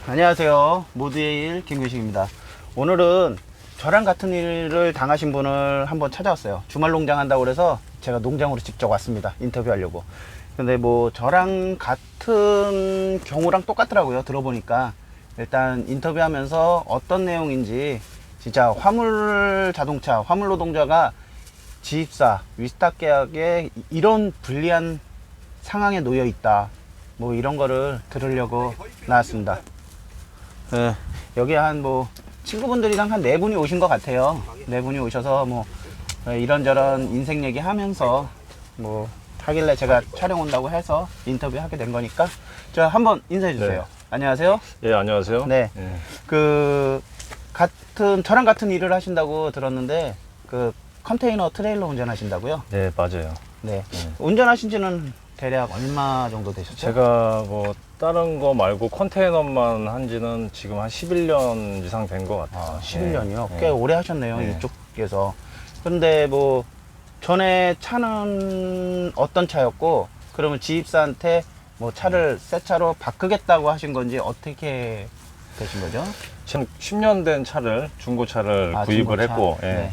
안녕하세요. 모두의 일 김규식입니다. 오늘은 저랑 같은 일을 당하신 분을 한번 찾아왔어요. 주말 농장 한다고 그래서 제가 농장으로 직접 왔습니다. 인터뷰하려고. 근데 뭐 저랑 같은 경우랑 똑같더라고요. 들어보니까 일단 인터뷰하면서 어떤 내용인지 진짜 화물 자동차, 화물 노동자가 지입사, 위스탁 계약에 이런 불리한 상황에 놓여 있다. 뭐 이런 거를 들으려고 나왔습니다. 여기 한 뭐 친구분들이랑 한 4분이 오신 것 같아요. 4분이 오셔서 뭐 이런저런 인생 얘기 하면서 뭐 하길래 제가 촬영 온다고 해서 인터뷰 하게 된 거니까 저 한번 인사해 주세요. 네. 안녕하세요. 예, 안녕하세요. 네. 예. 저랑 같은 일을 하신다고 들었는데 컨테이너 트레일러 운전하신다고요? 네, 맞아요. 네. 운전하신 지는 대략 얼마 정도 되셨죠? 제가 뭐 다른 거 말고 컨테이너만 한 지는 지금 한 11년 이상 된 것 같아요. 11년이요? 예. 꽤 오래 하셨네요, 네. 이쪽에서. 근데 뭐, 전에 차는 어떤 차였고, 그러면 지입사한테 뭐 차를 새 차로 바꾸겠다고 하신 건지 어떻게 되신 거죠? 지금 10년 된 차를, 중고차를 구입을 중고차. 했고, 예. 네.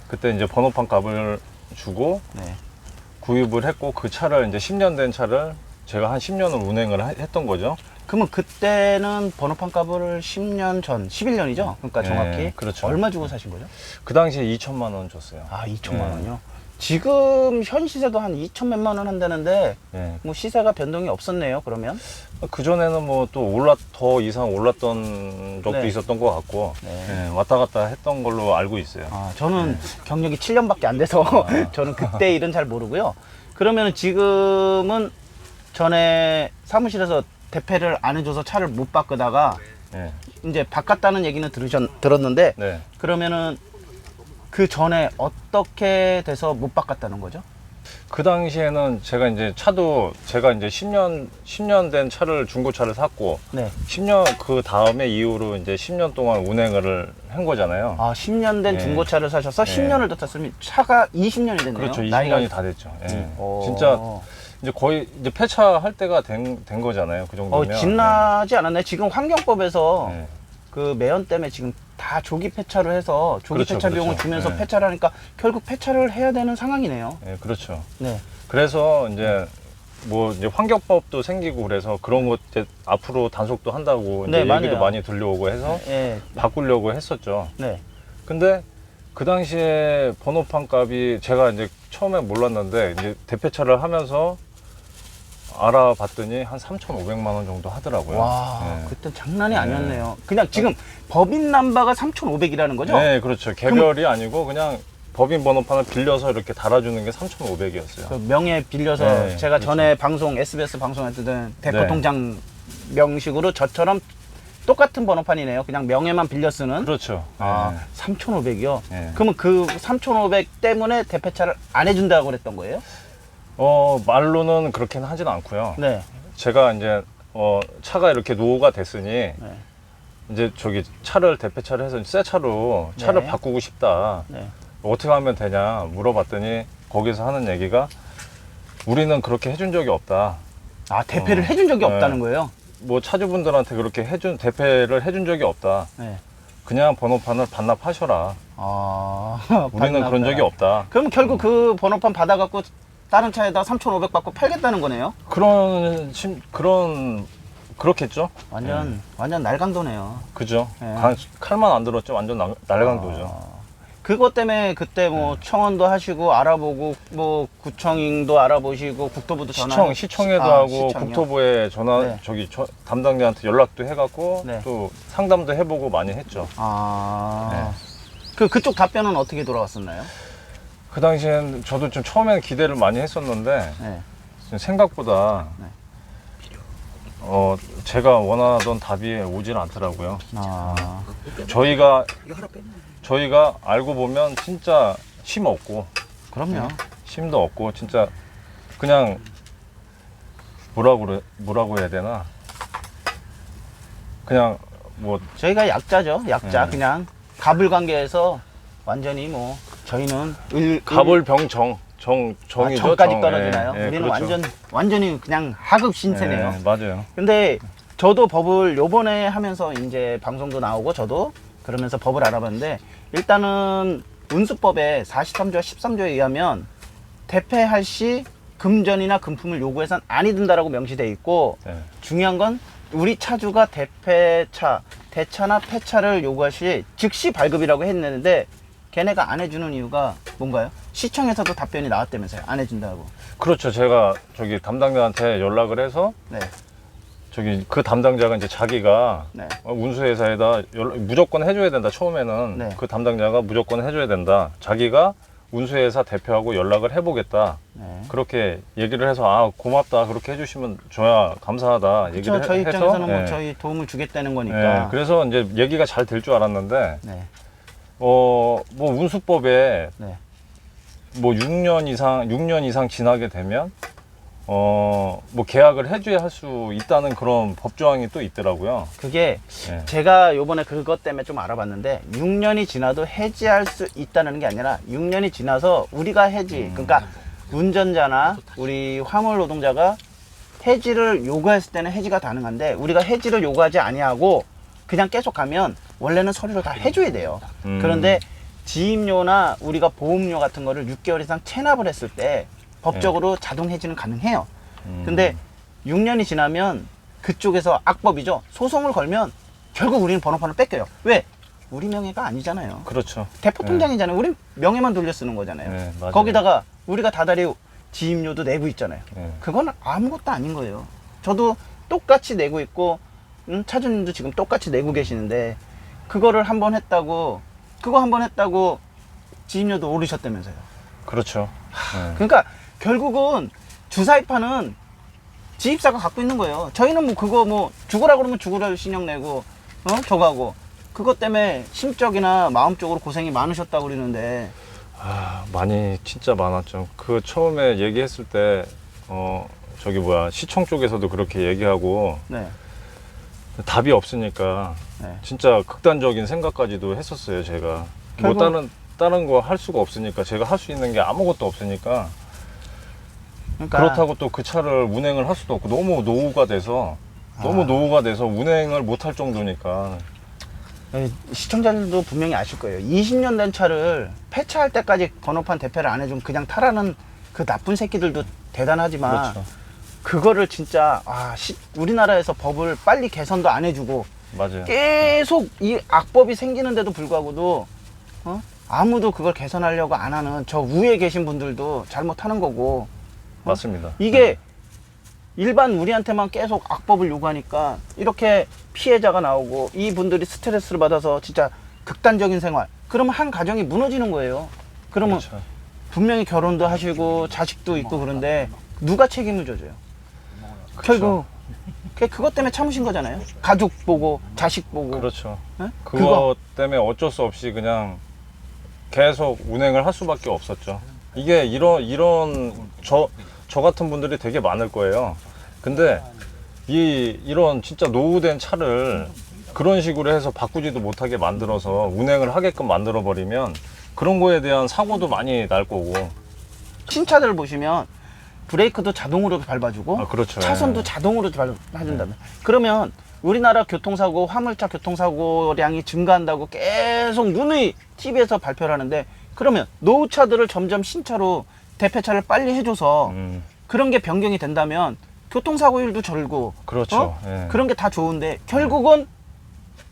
그때 이제 번호판 값을 주고 네. 구입을 했고, 그 차를 이제 10년 된 차를 제가 한 10년을 운행을 했던 거죠. 그러면 그때는 번호판 값을 10년 전, 11년이죠? 그러니까 네, 정확히. 그렇죠. 얼마 주고 사신 거죠? 그 당시에 2천만 원 줬어요. 2천만 네. 원이요? 지금 현 시세도 한 2천 몇만 원 한다는데, 예. 뭐 시세가 변동이 없었네요, 그러면? 그전에는 뭐 또 더 이상 올랐던 적도 네. 있었던 것 같고, 네. 예, 왔다 갔다 했던 걸로 알고 있어요. 저는 경력이 7년밖에 안 돼서 저는 그때 일은 잘 모르고요. 그러면 지금은 전에 사무실에서 대패를 안 해줘서 차를 못 바꾸다가 예. 이제 바꿨다는 얘기는 들었는데 네. 그러면은 그 전에 어떻게 돼서 못 바꿨다는 거죠? 그 당시에는 제가 이제 10년 된 차를, 중고차를 샀고, 네. 10년, 그 다음에 이후로 이제 10년 동안 운행을 한 거잖아요. 10년 된 네. 중고차를 사셔서 네. 10년을 더 탔으면 차가 20년이 됐네요. 그렇죠. 20년이 나이가. 다 됐죠. 예. 오. 진짜 이제 거의 이제 폐차할 때가 된 거잖아요. 그 정도면. 진나지 않았나요? 지금 환경법에서 예. 그 매연 때문에 지금 다 조기 폐차를 해서 조기 그렇죠, 폐차 비용을 그렇죠. 주면서 네. 폐차를 하니까 결국 폐차를 해야 되는 상황이네요. 예, 그렇죠. 네. 그래서 이제 뭐 이제 환경법도 생기고 그래서 그런 것 이제 앞으로 단속도 한다고 네, 이제 얘기도 맞아요. 많이 들려오고 해서 예. 바꾸려고 했었죠. 네. 근데 그 당시에 번호판 값이 제가 이제 처음에 몰랐는데 이제 대폐차를 하면서 알아봤더니 한 3,500만 원 정도 하더라고요. 와, 네. 그때 장난이 네. 아니었네요. 그냥 지금 법인 남바가 3,500이라는 거죠? 네, 그렇죠. 개별이 아니고 그냥 법인 번호판을 빌려서 이렇게 달아주는 게 3,500이었어요. 그 명예 빌려서 네, 제가 그렇죠. 전에 SBS 방송할 때는 네. 대포통장 명식으로 저처럼 똑같은 번호판이네요. 그냥 명예만 빌려 쓰는. 그렇죠. 3,500이요? 네. 그러면 그 3,500 때문에 대폐차를 안 해준다고 그랬던 거예요? 말로는 그렇게는 하지는 않고요. 네. 제가 이제 차가 이렇게 노후가 됐으니 네. 이제 저기 차를 대폐차를 해서 새 차로 차를 네. 바꾸고 싶다. 네. 어떻게 하면 되냐 물어봤더니 거기서 하는 얘기가 우리는 그렇게 해준 적이 없다. 대패를 해준 적이 네. 없다는 거예요? 뭐 차주분들한테 그렇게 대폐를 해준 적이 없다. 네. 그냥 번호판을 반납하셔라. 우리는 그런 적이 없다. 그럼 결국 그 번호판 받아갖고 다른 차에다 3,500 받고 팔겠다는 거네요? 그렇겠죠? 완전 날강도네요. 그죠? 네. 칼만 안 들었죠? 완전 날강도죠. 그것 때문에 그때 뭐 청원도 하시고 알아보고 뭐 구청도 알아보시고 국토부도 전화 시청에도 하고 시청이요? 국토부에 전화 네. 담당자한테 연락도 해갖고 네. 또 상담도 해보고 많이 했죠. 그쪽 답변은 어떻게 돌아왔었나요? 그 당시엔 저도 좀 처음에는 기대를 많이 했었는데 네. 좀 생각보다 네. 제가 원하던 답이 오질 않더라고요. 아, 저희가 알고 보면 진짜 힘 없고 그럼요. 힘도 없고 진짜 그냥 뭐라고 해야 되나 그냥 뭐 저희가 약자죠. 약자. 네. 그냥 가불관계에서 완전히 뭐 저희는 가불병정 정이죠. 정까지 정. 떨어지나요? 예, 예, 우리는 그렇죠. 완전히 그냥 하급 신세네요. 예, 맞아요. 근데 저도 법을 요번에 하면서 이제 방송도 나오고 저도 그러면서 법을 알아봤는데, 일단은 운수법의 43조와 13조에 의하면 대패할 시 금전이나 금품을 요구해서는 아니 든다라고 명시되어 있고, 네. 중요한 건 우리 차주가 대패차, 대차나 폐차를 요구할 시 즉시 발급이라고 했는데 걔네가 안 해주는 이유가 뭔가요? 시청에서도 답변이 나왔다면서요. 안 해준다고. 그렇죠. 제가 저기 담당자한테 연락을 해서 네. 저기 그 담당자가 이제 자기가 네. 운수회사에다 무조건 해줘야 된다. 처음에는 네. 그 담당자가 무조건 해줘야 된다. 자기가 운수회사 대표하고 연락을 해보겠다. 네. 그렇게 얘기를 해서 아 고맙다. 그렇게 해주시면 저야 감사하다. 그쵸, 얘기를 저희 해서 입장에서는 뭐 예. 저희 도움을 주겠다는 예, 거니까. 그래서 이제 얘기가 잘 될 줄 알았는데 네. 뭐 운수법에 네. 뭐 6년 이상 지나게 되면 뭐 계약을 해줘야 할 수 있다는 그런 법조항이 또 있더라고요. 그게 예. 제가 요번에 그것 때문에 좀 알아봤는데 6년이 지나도 해지할 수 있다는 게 아니라 6년이 지나서 우리가 해지, 그러니까 운전자나 우리 화물 노동자가 해지를 요구했을 때는 해지가 가능한데, 우리가 해지를 요구하지 아니하고 그냥 계속 가면 원래는 서류를 다 해줘야 돼요. 그런데 지임료나 우리가 보험료 같은 거를 6개월 이상 체납을 했을 때 법적으로 자동 해지는 가능해요. 근데 6년이 지나면 그쪽에서 악법이죠. 소송을 걸면 결국 우리는 번호판을 뺏겨요. 왜? 우리 명예가 아니잖아요. 그렇죠. 대포 통장이잖아요. 우린 명예만 돌려 쓰는 거잖아요. 네, 맞아요. 거기다가 우리가 다달이 지임료도 내고 있잖아요. 네. 그건 아무것도 아닌 거예요. 저도 똑같이 내고 있고, 차주님도 지금 똑같이 내고 계시는데, 그거를 한 번 했다고, 그거 한 번 했다고 지임료도 오르셨다면서요. 그렇죠. 네. 그러니까 결국은 주사위판은 지입사가 갖고 있는 거예요. 저희는 뭐 그거 뭐 죽으라 그러면 죽으라 신용 내고 저가고, 그것 때문에 심적이나 마음적으로 고생이 많으셨다고 그러는데. 아, 많이 진짜 많았죠. 그 처음에 얘기했을 때 저기 뭐야 시청 쪽에서도 그렇게 얘기하고 네. 답이 없으니까 네. 진짜 극단적인 생각까지도 했었어요. 제가 뭐 결국- 다른 거 할 수가 없으니까, 제가 할 수 있는 게 아무것도 없으니까. 그러니까 그렇다고 또 그 차를 운행을 할 수도 없고 너무 노후가 돼서 운행을 못 할 정도니까. 시청자들도 분명히 아실 거예요. 20년 된 차를 폐차할 때까지 번호판 대패를 안 해주면 그냥 타라는 그 나쁜 새끼들도 대단하지만, 그렇죠. 그거를 진짜 우리나라에서 법을 빨리 개선도 안 해주고 맞아요. 계속 이 악법이 생기는데도 불구하고도 아무도 그걸 개선하려고 안 하는 저 위에 계신 분들도 잘못하는 거고, 맞습니다. 이게 일반 우리한테만 계속 악법을 요구하니까 이렇게 피해자가 나오고 이분들이 스트레스를 받아서 진짜 극단적인 생활, 그러면 한 가정이 무너지는 거예요. 그러면 그렇죠. 분명히 결혼도 하시고 자식도 있고 그런데 누가 책임을 져줘요? 결국 그것 때문에 참으신 거잖아요. 가족 보고 자식 보고. 그렇죠. 네? 그거 때문에 어쩔 수 없이 그냥 계속 운행을 할 수밖에 없었죠. 이게 이런 저 같은 분들이 되게 많을 거예요. 근데 이런 진짜 노후된 차를 그런 식으로 해서 바꾸지도 못하게 만들어서 운행을 하게끔 만들어 버리면 그런 거에 대한 사고도 많이 날 거고. 신차들을 보시면 브레이크도 자동으로 밟아주고, 아, 그렇죠. 차선도 예. 자동으로 밟아준다면, 그러면 우리나라 교통사고, 화물차 교통사고량이 증가한다고 계속 누누이 TV에서 발표를 하는데, 그러면 노후차들을 점점 신차로 대폐차를 빨리 해줘서 그런 게 변경이 된다면 교통사고율도 줄고, 그렇죠. 예. 그런 게 다 좋은데 결국은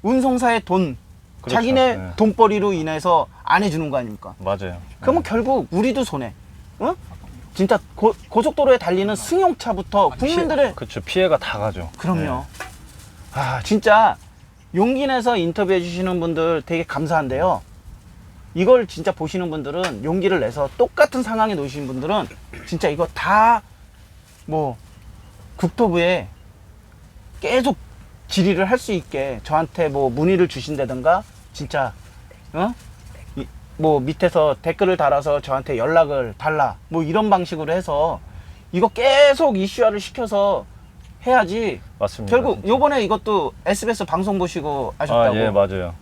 운송사의 돈, 그렇죠. 자기네 예. 돈벌이로 인해서 안 해주는 거 아닙니까? 맞아요. 그러면 결국 우리도 손해. 진짜 고속도로에 달리는 승용차부터 국민들의. 그렇죠. 피해가 다 가죠. 그럼요. 진짜 용기 내서 인터뷰해 주시는 분들 되게 감사한데요. 이걸 진짜 보시는 분들은 용기를 내서 똑같은 상황에 놓이신 분들은 진짜 이거 다 뭐 국토부에 계속 질의를 할 수 있게 저한테 뭐 문의를 주신다든가, 진짜 뭐 밑에서 댓글을 달아서 저한테 연락을 달라, 뭐 이런 방식으로 해서 이거 계속 이슈화를 시켜서 해야지. 맞습니다. 결국 진짜. 요번에 이것도 SBS 방송 보시고 아셨다고. 예, 맞아요.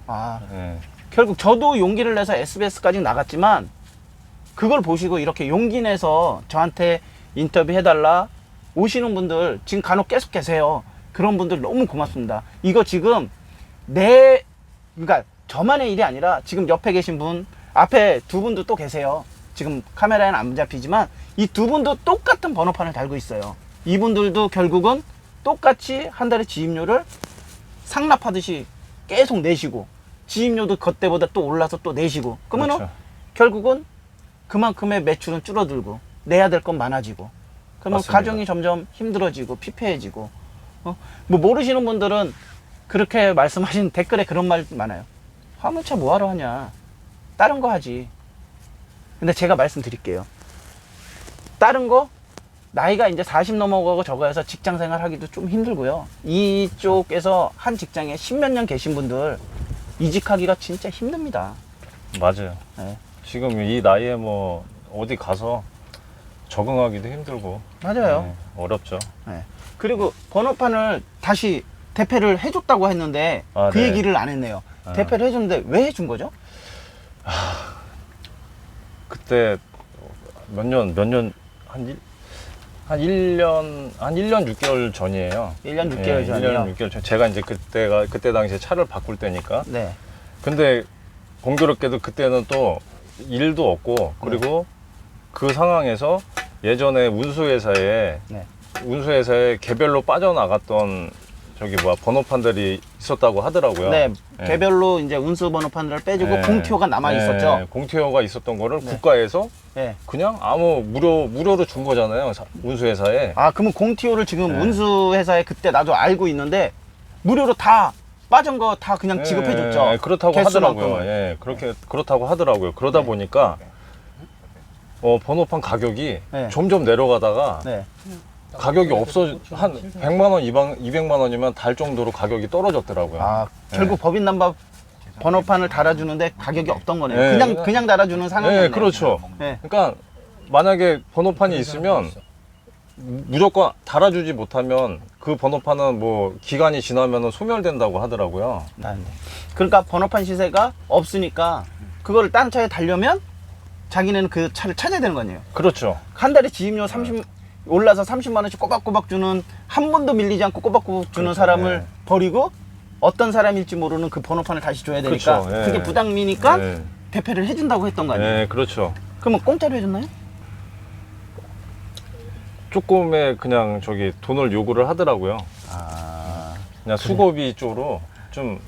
예. 결국 저도 용기를 내서 SBS까지 나갔지만 그걸 보시고 이렇게 용기 내서 저한테 인터뷰 해달라 오시는 분들 지금 간혹 계속 계세요. 그런 분들 너무 고맙습니다. 이거 지금 그러니까 저만의 일이 아니라 지금 옆에 계신 분, 앞에 두 분도 또 계세요. 지금 카메라에는 안 잡히지만 이 두 분도 똑같은 번호판을 달고 있어요. 이분들도 결국은 똑같이 한 달에 지입료를 상납하듯이 계속 내시고, 지입료도 그때보다 또 올라서 또 내시고, 그러면 그렇죠. 결국은 그만큼의 매출은 줄어들고 내야 될 건 많아지고, 그러면 맞습니다. 가정이 점점 힘들어지고 피폐해지고. 뭐 모르시는 분들은 그렇게 말씀하신 댓글에 그런 말 많아요. 화물차 뭐하러 하냐, 다른 거 하지. 근데 제가 말씀드릴게요. 다른 거 나이가 이제 40 넘어가고 저거 해서 직장 생활 하기도 좀 힘들고요. 이쪽에서 한 직장에 10몇 년 계신 분들 이직하기가 진짜 힘듭니다. 맞아요. 네. 지금 이 나이에 뭐 어디 가서 적응하기도 힘들고. 맞아요. 네, 어렵죠. 네. 그리고 번호판을 다시 대패를 해줬다고 했는데 아, 그 네. 얘기를 안 했네요. 아. 대패를 해줬는데 왜 해준 거죠? 그때 몇 년, 한 1년 6개월 전이에요. 1년 6개월 예, 전이요? 1년 6개월 전. 제가 이제 그때 당시에 차를 바꿀 때니까. 네. 근데 공교롭게도 그때는 또 일도 없고, 그리고 그 상황에서 예전에 운수회사에 개별로 빠져나갔던 번호판들이 있었다고 하더라고요. 네. 예. 개별로 이제 운수 번호판들을 빼주고 예. 공티오가 남아 있었죠. 예, 공티오가 있었던 거를 네. 국가에서 네. 그냥 무료로 준 거잖아요. 운수회사에. 아, 그러면 공티오를 지금 네. 운수회사에 그때 나도 알고 있는데 무료로 다 빠진 거 다 그냥 지급해줬죠. 예, 그렇다고 개수랑 하더라고요. 어떤 거. 예, 그렇다고 하더라고요. 그러다 네. 보니까 번호판 가격이 네. 점점 내려가다가 네. 가격이 한 100만 원, 200만 원이면 달 정도로 가격이 떨어졌더라고요. 아, 결국 법인 넘버 번호판을 달아주는데 가격이 없던 거네요. 네. 그냥 달아주는 상황이네요. 네, 그렇죠. 네. 그러니까 만약에 번호판이 있으면 무조건 달아주지 못하면 그 번호판은 뭐 기간이 지나면 소멸된다고 하더라고요. 네. 그러니까 번호판 시세가 없으니까 그거를 다른 차에 달려면 자기는 그 차를 찾아야 되는 거 아니에요. 그렇죠. 한 달에 지입료 30 올라서 30만 원씩 꼬박꼬박 주는, 한 번도 밀리지 않고 꼬박꼬박 주는 그렇죠. 사람을 네. 버리고 어떤 사람일지 모르는 그 번호판을 다시 줘야 되니까 그렇죠. 예. 그게 부당미니까 네. 대패를 해준다고 했던 거 아니에요. 네, 그렇죠. 그러면 공짜로 해줬나요? 조금의 그냥 돈을 요구를 하더라고요. 아, 그냥 수고비 쪽으로 좀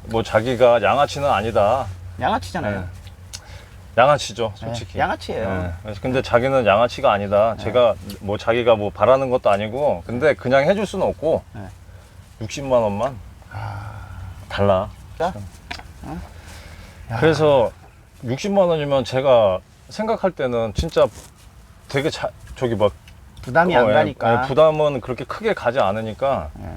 뭐 자기가 양아치는 아니다. 양아치잖아요. 네. 양아치죠, 솔직히. 네, 양아치예요. 네. 그래서 근데 자기는 양아치가 아니다. 제가 뭐 자기가 뭐 바라는 것도 아니고, 근데 그냥 해줄 수는 없고, 네. 60만 원만 달라. 자? 야. 그래서 60만 원이면 제가 생각할 때는 진짜 되게 부담이 안 가니까. 부담은 그렇게 크게 가지 않으니까 예.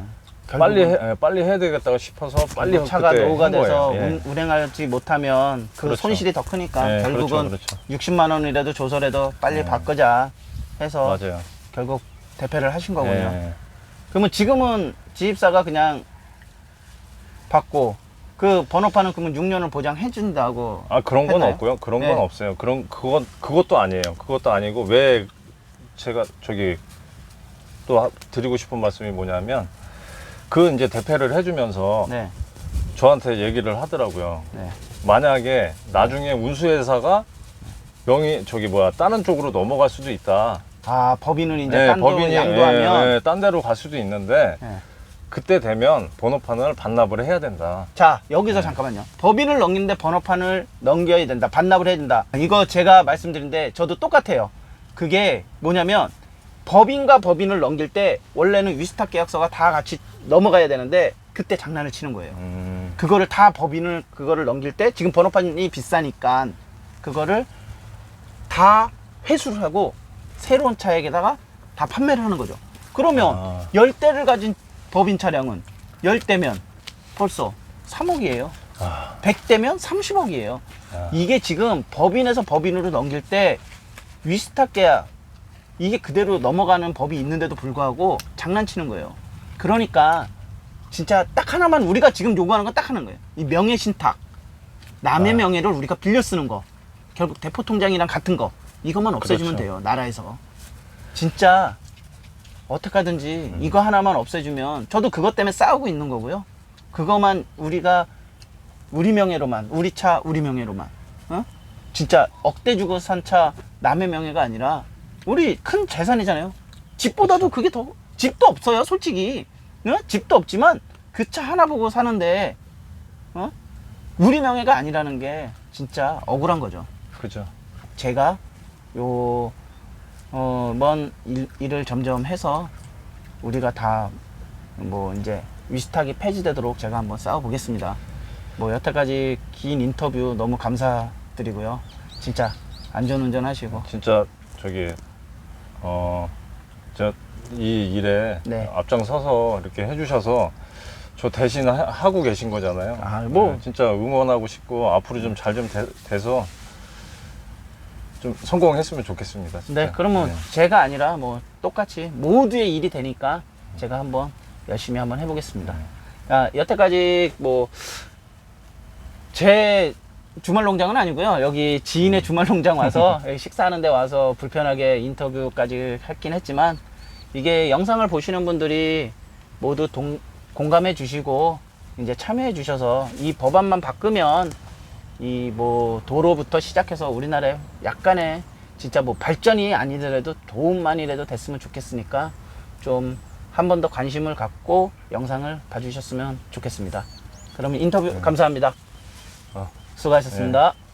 빨리 해야 되겠다고 싶어서 빨리 차가 그때 노후가 한 돼서 거예요. 예. 운행하지 못하면 그 그렇죠. 손실이 더 크니까 네, 결국은 그렇죠. 60만 원이라도 줘서라도 빨리 바꾸자 해서 맞아요. 결국 대패를 하신 거군요. 예. 그러면 지금은 지입사가 그냥 받고 그 번호판은 그러면 6년을 보장해 준다고. 그런 건 했나요? 없고요. 그런 네. 건 없어요. 그것도 아니에요. 그것도 아니고, 왜 제가 또 드리고 싶은 말씀이 뭐냐면, 이제 대패를 해주면서 네. 저한테 얘기를 하더라고요. 네. 만약에 나중에 운수회사가 다른 쪽으로 넘어갈 수도 있다. 아, 법인은 이제 네, 딴 데 양도하면. 딴 데로 갈 수도 있는데, 네. 그때 되면 번호판을 반납을 해야 된다. 자, 여기서 잠깐만요. 법인을 넘기는데 번호판을 넘겨야 된다. 반납을 해야 된다. 이거 제가 말씀드린데 저도 똑같아요. 그게 뭐냐면 법인과 법인을 넘길 때 원래는 위스탁 계약서가 다 같이 넘어가야 되는데 그때 장난을 치는 거예요. 그거를 다 그거를 넘길 때 지금 번호판이 비싸니까 그거를 다 회수를 하고 새로운 차액에다가 다 판매를 하는 거죠. 그러면 10대를 가진 법인 차량은 10대면 벌써 3억이에요. 100대면 30억이에요. 이게 지금 법인에서 법인으로 넘길 때 위스탁 계약 이게 그대로 넘어가는 법이 있는데도 불구하고 장난치는 거예요. 그러니까 진짜 딱 하나만 우리가 지금 요구하는 건 딱 하는 거예요. 이 명예 신탁, 남의 명예를 우리가 빌려 쓰는 거, 결국 대포 통장이랑 같은 거 이것만 없애주면 그렇죠. 돼요. 나라에서 진짜 어떻게 하든지 이거 하나만 없애주면 저도 그것 때문에 싸우고 있는 거고요. 그거만 우리가 우리 명예로만, 우리 차 우리 명예로만, 어? 진짜 억대 주고 산 차 남의 명예가 아니라 우리 큰 재산이잖아요. 집보다도 그게 더, 집도 없어요 솔직히. 어? 집도 없지만 그 차 하나 보고 사는데 어? 우리 명예가 아니라는 게 진짜 억울한 거죠. 그죠. 제가 먼 일을 점점 해서 우리가 다 뭐 이제 위스탁이 폐지되도록 제가 한번 싸워보겠습니다. 뭐 여태까지 긴 인터뷰 너무 감사드리고요. 진짜 안전운전 하시고. 진짜 저기 저 이 일에 네. 앞장서서 이렇게 해주셔서 저 대신 하고 계신 거잖아요. 아, 뭐. 네, 진짜 응원하고 싶고 앞으로 좀 잘 좀 돼서 좀 성공했으면 좋겠습니다. 진짜. 네, 그러면 네. 제가 아니라 뭐 똑같이 모두의 일이 되니까 제가 한번 열심히 한번 해보겠습니다. 아, 여태까지 뭐 제 주말 농장은 아니고요. 여기 지인의 주말 농장 와서 여기 식사하는 데 와서 불편하게 인터뷰까지 했긴 했지만 이게 영상을 보시는 분들이 모두 공감해 주시고 이제 참여해 주셔서 이 법안만 바꾸면 이 뭐 도로부터 시작해서 우리나라에 약간의 진짜 뭐 발전이 아니더라도 도움만이라도 됐으면 좋겠으니까 좀 한 번 더 관심을 갖고 영상을 봐주셨으면 좋겠습니다. 그러면 인터뷰 감사합니다. 수고하셨습니다.